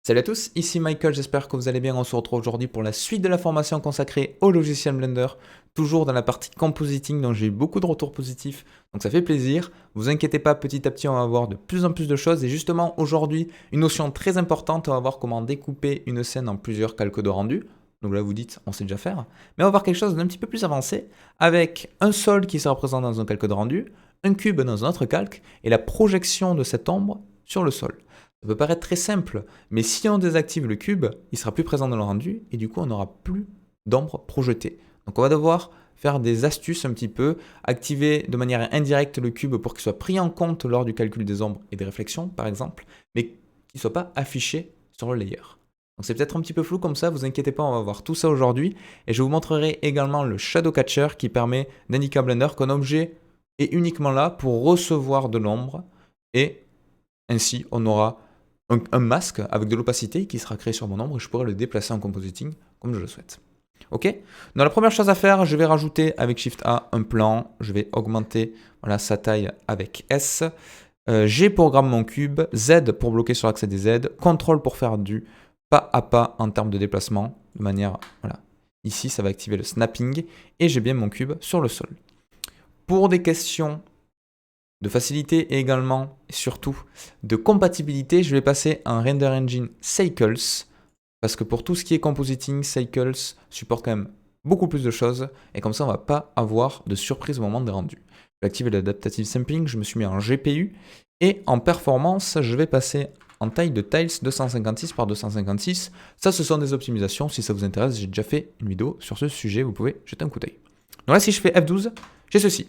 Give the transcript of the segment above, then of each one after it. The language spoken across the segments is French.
Salut à tous, ici Michael, j'espère que vous allez bien. On se retrouve aujourd'hui pour la suite de la formation consacrée au logiciel Blender, toujours dans la partie compositing, dont j'ai eu beaucoup de retours positifs, donc ça fait plaisir. Vous inquiétez pas, petit à petit on va voir de plus en plus de choses, et justement aujourd'hui, une notion très importante, on va voir comment découper une scène en plusieurs calques de rendu. Donc là vous dites, on sait déjà faire, mais on va voir quelque chose d'un petit peu plus avancé, avec un sol qui sera présent dans un calque de rendu, un cube dans un autre calque, et la projection de cette ombre sur le sol. Ça peut paraître très simple, mais si on désactive le cube, il sera plus présent dans le rendu et du coup on n'aura plus d'ombre projetée. Donc on va devoir faire des astuces un petit peu, activer de manière indirecte le cube pour qu'il soit pris en compte lors du calcul des ombres et des réflexions par exemple, mais qu'il ne soit pas affiché sur le layer. Donc c'est peut-être un petit peu flou comme ça, vous inquiétez pas, on va voir tout ça aujourd'hui et je vous montrerai également le Shadow Catcher qui permet d'indiquer à Blender qu'un objet est uniquement là pour recevoir de l'ombre et ainsi on aura un masque avec de l'opacité qui sera créé sur mon ombre et je pourrai le déplacer en compositing comme je le souhaite. Ok. Donc la première chose à faire, je vais rajouter avec Shift A un plan, je vais augmenter voilà, sa taille avec S, G pour grabber mon cube, Z pour bloquer sur l'accès des Z, CTRL pour faire du pas à pas en termes de déplacement, de manière, voilà, ici ça va activer le snapping et j'ai bien mon cube sur le sol. Pour des questions de facilité et également, et surtout, de compatibilité, je vais passer un Render Engine Cycles, parce que pour tout ce qui est compositing, Cycles supporte quand même beaucoup plus de choses, et comme ça on ne va pas avoir de surprise au moment des rendus. Je vais activer l'Adaptative Sampling, je me suis mis en GPU, et en performance, je vais passer en taille de tiles 256 par 256. Ça, ce sont des optimisations, si ça vous intéresse, j'ai déjà fait une vidéo sur ce sujet, vous pouvez jeter un coup d'œil. Donc là, si je fais F12, j'ai ceci.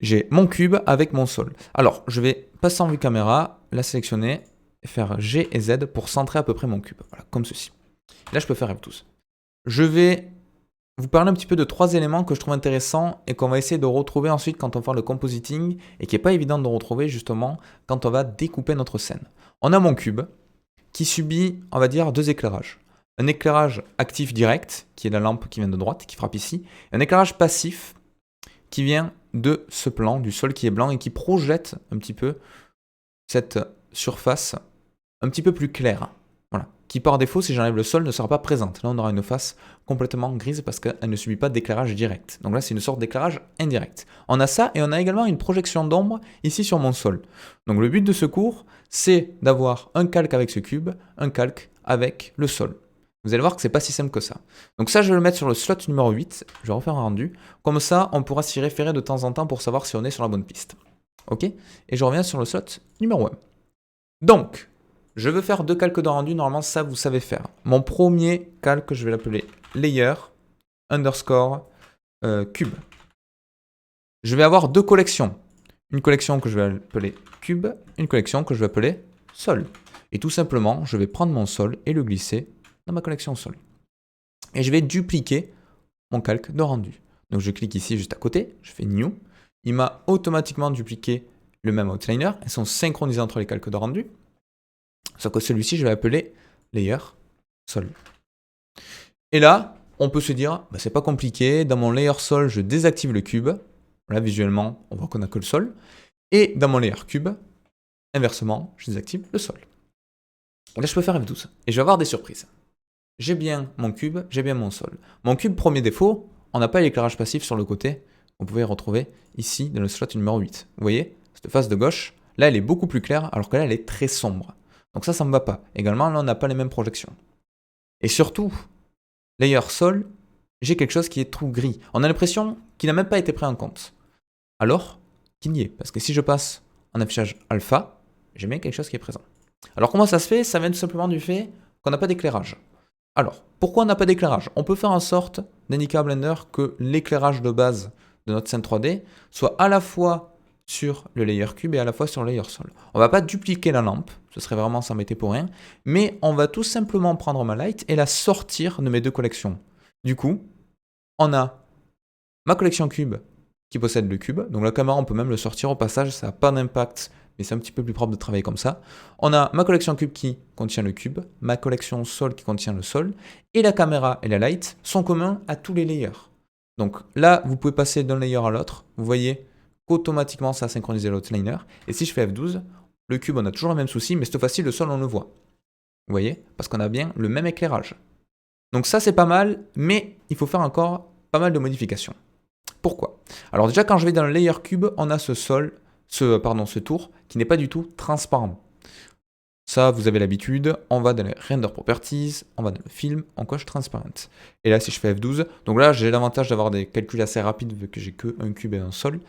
J'ai mon cube avec mon sol. Alors, je vais passer en vue caméra, la sélectionner, faire G et Z pour centrer à peu près mon cube. Voilà, comme ceci. Là, je peux faire F12. Je vais vous parler un petit peu de trois éléments que je trouve intéressants et qu'on va essayer de retrouver ensuite quand on fait le compositing et qui n'est pas évident de retrouver justement quand on va découper notre scène. On a mon cube qui subit, on va dire, deux éclairages. Un éclairage actif direct, qui est la lampe qui vient de droite, qui frappe ici, et un éclairage passif qui vient de ce plan, du sol qui est blanc et qui projette un petit peu cette surface un petit peu plus claire. Voilà. Qui par défaut, si j'enlève le sol, ne sera pas présente. Là, on aura une face complètement grise parce qu'elle ne subit pas d'éclairage direct. Donc là, c'est une sorte d'éclairage indirect. On a ça et on a également une projection d'ombre ici sur mon sol. Donc le but de ce cours, c'est d'avoir un calque avec ce cube, un calque avec le sol. Vous allez voir que c'est pas si simple que ça. Donc ça, je vais le mettre sur le slot numéro 8. Je vais refaire un rendu. Comme ça, on pourra s'y référer de temps en temps pour savoir si on est sur la bonne piste. Ok. Et je reviens sur le slot numéro 1. Donc, je veux faire deux calques de rendu. Normalement, ça, vous savez faire. Mon premier calque, je vais l'appeler layer underscore cube. Je vais avoir deux collections. Une collection que je vais appeler cube, une collection que je vais appeler sol. Et tout simplement, je vais prendre mon sol et le glisser dans ma collection sol. Et je vais dupliquer mon calque de rendu. Donc je clique ici juste à côté, je fais New. Il m'a automatiquement dupliqué le même outliner. Elles sont synchronisées entre les calques de rendu. Sauf que celui-ci, je vais l'appeler Layer Sol. Et là, on peut se dire, bah, c'est pas compliqué. Dans mon Layer Sol, je désactive le cube. Là, visuellement, on voit qu'on n'a que le sol. Et dans mon Layer Cube, inversement, je désactive le sol. Et là, je peux faire F12. Et je vais avoir des surprises. J'ai bien mon cube, j'ai bien mon sol. Mon cube, premier défaut, on n'a pas l'éclairage passif sur le côté. Vous pouvez le retrouver ici dans le slot numéro 8. Vous voyez, cette face de gauche, là elle est beaucoup plus claire alors que là elle est très sombre. Donc ça ne me va pas. Également, là on n'a pas les mêmes projections. Et surtout, layer sol, j'ai quelque chose qui est trop gris. On a l'impression qu'il n'a même pas été pris en compte. Alors qu'il y est. Parce que si je passe en affichage alpha, j'ai bien quelque chose qui est présent. Alors comment ça se fait? Ça vient tout simplement du fait qu'on n'a pas d'éclairage. Alors, pourquoi on n'a pas d'éclairage? On peut faire en sorte d'indiquer à Blender que l'éclairage de base de notre scène 3D soit à la fois sur le layer cube et à la fois sur le layer sol. On ne va pas dupliquer la lampe, ce serait vraiment s'embêter pour rien, mais on va tout simplement prendre ma light et la sortir de mes deux collections. Du coup, on a ma collection cube qui possède le cube, donc la caméra on peut même le sortir au passage, ça n'a pas d'impact, mais c'est un petit peu plus propre de travailler comme ça. On a ma collection cube qui contient le cube, ma collection sol qui contient le sol, et la caméra et la light sont communs à tous les layers. Donc là, vous pouvez passer d'un layer à l'autre, vous voyez qu'automatiquement ça a synchronisé l'outliner, et si je fais F12, le cube on a toujours le même souci, mais cette fois-ci le sol on le voit. Vous voyez? Parce qu'on a bien le même éclairage. Donc ça, c'est pas mal, mais il faut faire encore pas mal de modifications. Pourquoi? Alors déjà, quand je vais dans le Layer Cube, on a ce tour qui n'est pas du tout transparent. Ça, vous avez l'habitude, on va dans les Render Properties, on va dans le Film, on coche Transparent. Et là, si je fais F12, donc là, j'ai l'avantage d'avoir des calculs assez rapides vu que j'ai qu'un cube et un sol.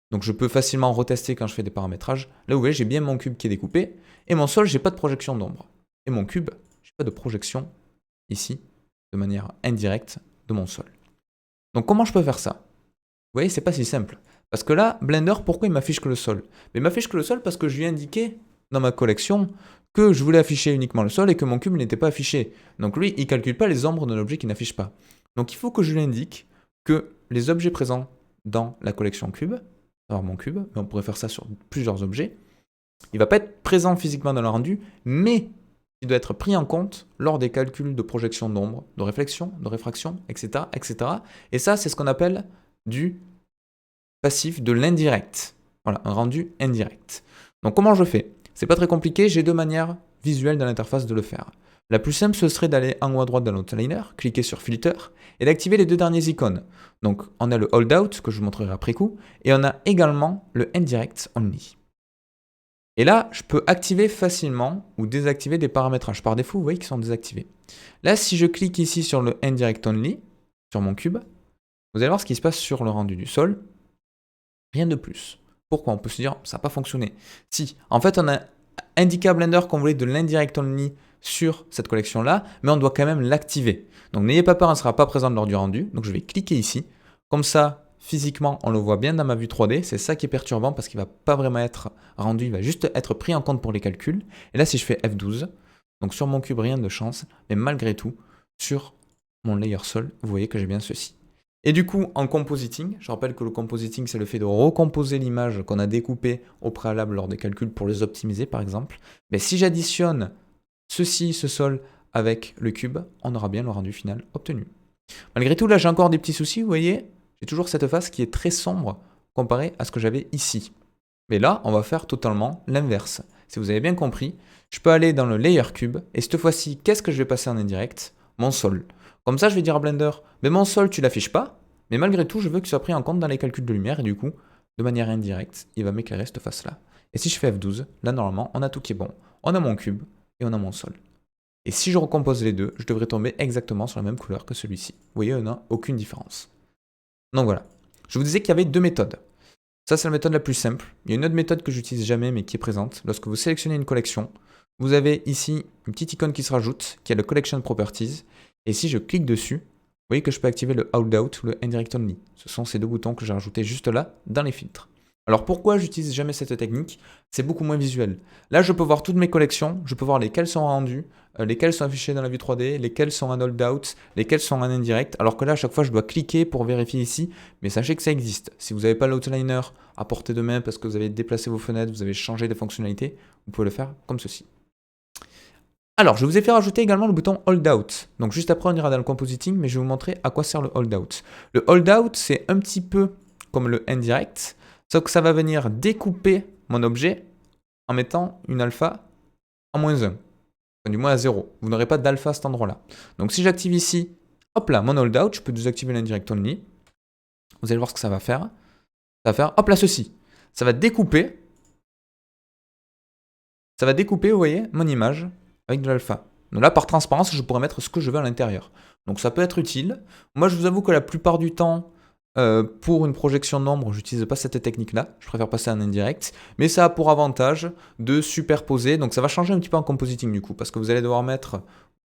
Donc je peux facilement retester quand je fais des paramétrages. Là, vous voyez, j'ai bien mon cube qui est découpé, et mon sol, j'ai pas de projection d'ombre. Et mon cube, j'ai pas de projection ici, de manière indirecte, de mon sol. Donc comment je peux faire ça? Vous voyez, c'est pas si simple. Parce que là, Blender, pourquoi il m'affiche que le sol? Mais il m'affiche que le sol parce que je lui ai indiqué dans ma collection que je voulais afficher uniquement le sol et que mon cube n'était pas affiché. Donc lui, il ne calcule pas les ombres d'un objet qu'il n'affiche pas. Donc il faut que je lui indique que les objets présents dans la collection cube, alors mon cube, mais on pourrait faire ça sur plusieurs objets, il ne va pas être présent physiquement dans le rendu, mais il doit être pris en compte lors des calculs de projection d'ombre, de réflexion, de réfraction, etc., etc. Et ça, c'est ce qu'on appelle du passif, de l'indirect. Voilà, un rendu indirect. Donc comment je fais? C'est pas très compliqué, j'ai deux manières visuelles dans l'interface de le faire. La plus simple, ce serait d'aller en haut à droite dans l'outliner, cliquer sur Filter et d'activer les deux dernières icônes. Donc on a le Hold Out, que je vous montrerai après coup, et on a également le Indirect Only. Et là, je peux activer facilement ou désactiver des paramétrages. Par défaut, vous voyez qu'ils sont désactivés. Là, si je clique ici sur le Indirect Only, sur mon cube, vous allez voir ce qui se passe sur le rendu du sol. Rien de plus. Pourquoi? On peut se dire, ça n'a pas fonctionné. Si, en fait, on a indiqué à Blender qu'on voulait de l'indirect only sur cette collection-là, mais on doit quand même l'activer. Donc n'ayez pas peur, elle ne sera pas présente lors du rendu. Donc je vais cliquer ici. Comme ça, physiquement, on le voit bien dans ma vue 3D. C'est ça qui est perturbant parce qu'il ne va pas vraiment être rendu, il va juste être pris en compte pour les calculs. Et là, si je fais F12, donc sur mon cube, rien de chance, mais malgré tout, sur mon layer sol, vous voyez que j'ai bien ceci. Et du coup, en compositing, je rappelle que le compositing, c'est le fait de recomposer l'image qu'on a découpée au préalable lors des calculs pour les optimiser, par exemple. Mais si j'additionne ceci, ce sol, avec le cube, on aura bien le rendu final obtenu. Malgré tout, là, j'ai encore des petits soucis, vous voyez. J'ai toujours cette face qui est très sombre comparée à ce que j'avais ici. Mais là, on va faire totalement l'inverse. Si vous avez bien compris, je peux aller dans le Layer Cube, et cette fois-ci, qu'est-ce que je vais passer en indirect? Mon sol. Comme ça, je vais dire à Blender, mais mon sol, tu l'affiches pas, mais malgré tout, je veux qu'il soit pris en compte dans les calculs de lumière, et du coup, de manière indirecte, il va m'éclairer cette face-là. Et si je fais F12, là, normalement, on a tout qui est bon. On a mon cube, et on a mon sol. Et si je recompose les deux, je devrais tomber exactement sur la même couleur que celui-ci. Vous voyez, on n'a aucune différence. Donc voilà. Je vous disais qu'il y avait deux méthodes. Ça, c'est la méthode la plus simple. Il y a une autre méthode que j'utilise jamais, mais qui est présente. Lorsque vous sélectionnez une collection, vous avez ici une petite icône qui se rajoute, qui est le Collection Properties. Et si je clique dessus, vous voyez que je peux activer le Hold Out ou le Indirect Only. Ce sont ces deux boutons que j'ai rajoutés juste là, dans les filtres. Alors pourquoi j'utilise jamais cette technique? C'est beaucoup moins visuel. Là, je peux voir toutes mes collections, je peux voir lesquelles sont rendues, lesquelles sont affichées dans la vue 3D, lesquelles sont en Hold Out, lesquelles sont en indirect, alors que là, à chaque fois, je dois cliquer pour vérifier ici, mais sachez que ça existe. Si vous n'avez pas l'outliner à portée de main parce que vous avez déplacé vos fenêtres, vous avez changé des fonctionnalités, vous pouvez le faire comme ceci. Alors, je vous ai fait rajouter également le bouton Hold Out. Donc juste après, on ira dans le compositing, mais je vais vous montrer à quoi sert le Hold Out. Le Hold Out, c'est un petit peu comme le Indirect, sauf que ça va venir découper mon objet en mettant une alpha en -1, enfin, du moins à 0. Vous n'aurez pas d'alpha à cet endroit-là. Donc si j'active ici, hop là, mon Hold Out, je peux désactiver l'Indirect Only. Vous allez voir ce que ça va faire. Ça va faire, hop là, ceci. Ça va découper, vous voyez, mon image avec de l'alpha. Donc là, par transparence, je pourrais mettre ce que je veux à l'intérieur. Donc ça peut être utile. Moi, je vous avoue que la plupart du temps, pour une projection d'ombre, je n'utilise pas cette technique-là. Je préfère passer en indirect. Mais ça a pour avantage de superposer. Donc ça va changer un petit peu en compositing du coup. Parce que vous allez devoir mettre...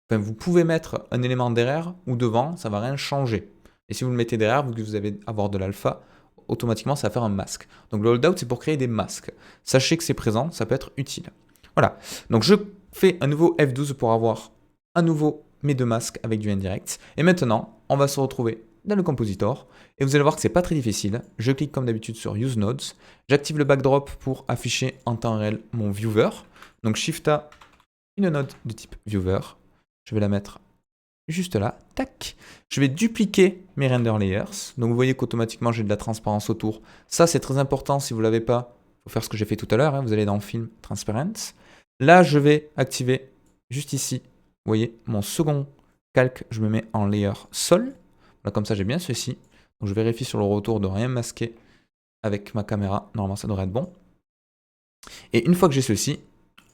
Enfin, vous pouvez mettre un élément derrière ou devant. Ça ne va rien changer. Et si vous le mettez derrière, vu que vous allez avoir de l'alpha, automatiquement, ça va faire un masque. Donc le hold out, c'est pour créer des masques. Sachez que c'est présent, ça peut être utile. Voilà. Donc je fais un nouveau F12 pour avoir à nouveau mes deux masques avec du indirect. Et maintenant, on va se retrouver dans le compositor. Et vous allez voir que c'est pas très difficile. Je clique comme d'habitude sur Use Nodes. J'active le backdrop pour afficher en temps réel mon viewer. Donc Shift A, une node de type viewer. Je vais la mettre juste là. Tac. Je vais dupliquer mes render layers. Donc vous voyez qu'automatiquement j'ai de la transparence autour. Ça c'est très important. Si vous ne l'avez pas, il faut faire ce que j'ai fait tout à l'heure. Vous allez dans Film, Transparent. Là, je vais activer juste ici, vous voyez, mon second calque, je me mets en layer sol. Voilà, comme ça, j'ai bien ceci. Donc, je vérifie sur le retour de rien masquer avec ma caméra. Normalement, ça devrait être bon. Et une fois que j'ai ceci,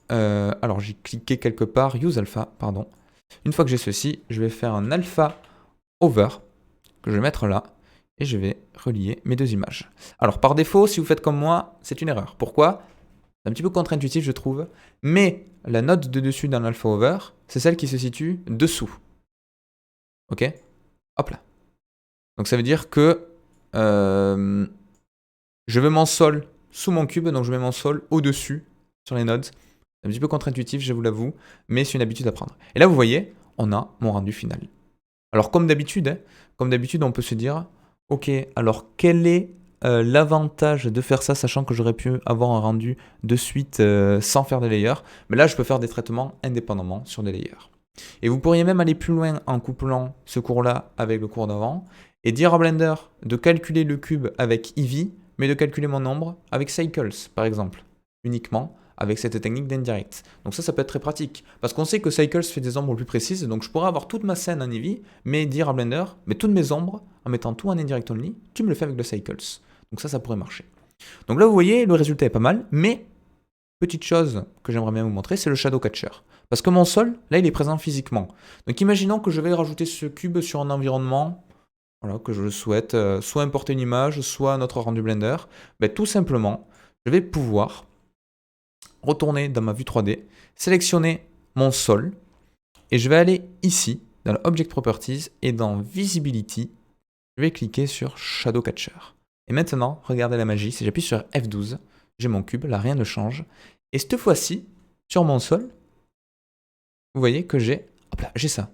alors j'ai cliqué quelque part, use alpha, pardon. Une fois que j'ai ceci, je vais faire un alpha over que je vais mettre là et je vais relier mes deux images. Alors par défaut, si vous faites comme moi, c'est une erreur. Pourquoi? C'est un petit peu contre-intuitif, je trouve. Mais la note de dessus d'un alpha over, c'est celle qui se situe dessous. Ok? Hop là. Donc ça veut dire que je mets mon sol sous mon cube, donc je mets mon sol au-dessus sur les nodes. C'est un petit peu contre-intuitif, je vous l'avoue, mais c'est une habitude à prendre. Et là, vous voyez, on a mon rendu final. Alors comme d'habitude, on peut se dire, ok, alors quel est l'avantage de faire ça, sachant que j'aurais pu avoir un rendu de suite sans faire des layers. Mais là, je peux faire des traitements indépendamment sur des layers. Et vous pourriez même aller plus loin en couplant ce cours-là avec le cours d'avant et dire à Blender de calculer le cube avec Eevee, mais de calculer mon nombre avec Cycles, par exemple, uniquement avec cette technique d'indirect. Donc ça peut être très pratique, parce qu'on sait que Cycles fait des ombres plus précises, donc je pourrais avoir toute ma scène en Eevee, mais dire à Blender, mais toutes mes ombres, en mettant tout en indirect only, tu me le fais avec le Cycles. Donc ça pourrait marcher. Donc là, vous voyez, le résultat est pas mal, mais petite chose que j'aimerais bien vous montrer, c'est le Shadow Catcher. Parce que mon sol, là, il est présent physiquement. Donc imaginons que je vais rajouter ce cube sur un environnement, voilà, que je le souhaite, soit importer une image, soit notre rendu Blender. Ben, tout simplement, je vais pouvoir retourner dans ma vue 3D, sélectionner mon sol, et je vais aller ici, dans le Object Properties, et dans Visibility, je vais cliquer sur Shadow Catcher. Et maintenant, regardez la magie, si j'appuie sur F12, j'ai mon cube, là rien ne change. Et cette fois-ci, sur mon sol, vous voyez que j'ai ça.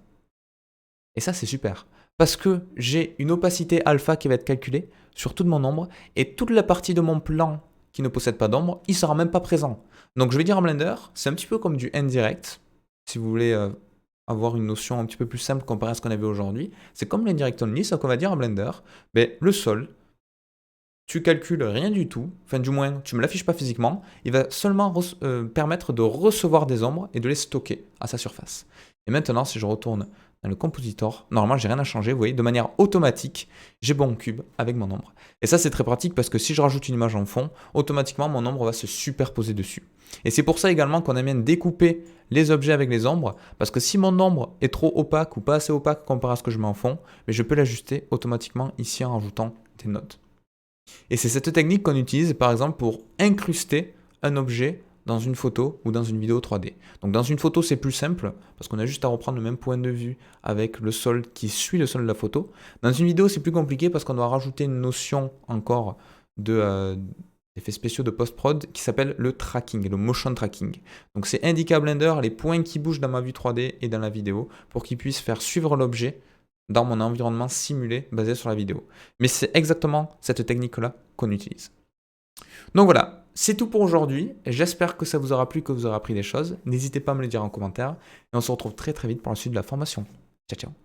Et ça, c'est super. Parce que j'ai une opacité alpha qui va être calculée sur toute mon ombre, et toute la partie de mon plan qui ne possède pas d'ombre, il ne sera même pas présent. Donc je vais dire à Blender, c'est un petit peu comme du indirect, si vous voulez avoir une notion un petit peu plus simple comparé à ce qu'on avait aujourd'hui. C'est comme l'indirect only, sauf qu'on va dire à Blender, le sol, tu calcules rien du tout, enfin du moins tu ne me l'affiches pas physiquement, il va seulement permettre de recevoir des ombres et de les stocker à sa surface. Et maintenant, si je retourne dans le compositor, normalement j'ai rien à changer, vous voyez, de manière automatique, j'ai mon cube avec mon ombre. Et ça c'est très pratique parce que si je rajoute une image en fond, automatiquement mon ombre va se superposer dessus. Et c'est pour ça également qu'on aime bien découper les objets avec les ombres, parce que si mon ombre est trop opaque ou pas assez opaque comparé à ce que je mets en fond, je peux l'ajuster automatiquement ici en rajoutant des nodes. Et c'est cette technique qu'on utilise par exemple pour incruster un objet dans une photo ou dans une vidéo 3D. Donc dans une photo c'est plus simple parce qu'on a juste à reprendre le même point de vue avec le sol qui suit le sol de la photo. Dans une vidéo c'est plus compliqué parce qu'on doit rajouter une notion encore d'effets spéciaux de post-prod qui s'appelle le tracking, le motion tracking. Donc c'est indiquer à Blender les points qui bougent dans ma vue 3D et dans la vidéo pour qu'il puisse faire suivre l'objet dans mon environnement simulé basé sur la vidéo. Mais c'est exactement cette technique-là qu'on utilise. Donc voilà, c'est tout pour aujourd'hui. J'espère que ça vous aura plu, que vous aurez appris des choses. N'hésitez pas à me le dire en commentaire. Et on se retrouve très très vite pour la suite de la formation. Ciao ciao.